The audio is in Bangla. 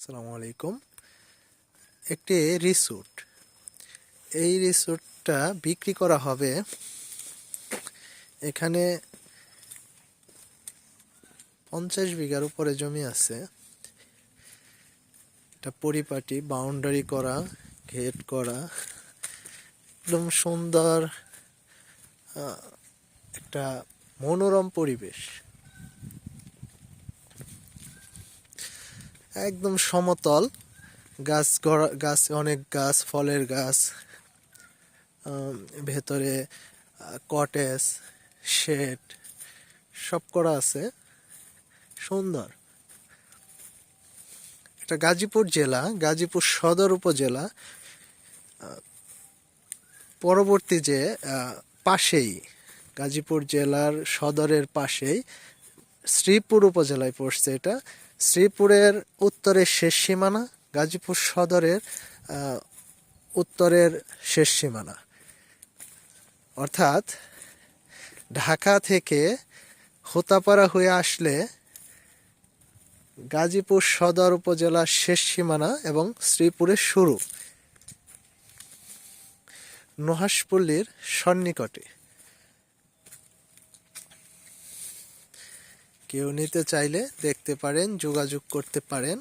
আসসালামু আলাইকুম। একটি রিসোর্ট, এই রিসোর্টটা বিক্রি করা হবে। এখানে 50 বিঘার উপরে জমি আছে। এটা পরিপাটি, বাউন্ডারি করা, গেট করা, একদম সুন্দর একটা মনোরম পরিবেশ। একদম সমতল, গাছ অনেক গাছ, ফলের গাছ, ভেতরে কটেজ, শেড সব করা আছে। সুন্দর। এটা গাজীপুর জেলা, গাজীপুর সদর উপজেলা। পরবর্তী যে পাশেই, গাজীপুর জেলার সদরের পাশেই শ্রীপুর উপজেলায় পড়ছে। এটা শ্রীপুরের উত্তরের শেষ সীমানা, গাজীপুর সদরের উত্তরের শেষ সীমানা। অর্থাৎ ঢাকা থেকে হোতাপাড়া হয়ে আসলে গাজীপুর সদর উপজেলার শেষ সীমানা এবং শ্রীপুরের শুরু, নুহাশপল্লীর সন্নিকটে। কেউ নিতে চাইলে দেখতে পারেন, যোগাযোগ করতে পারেন।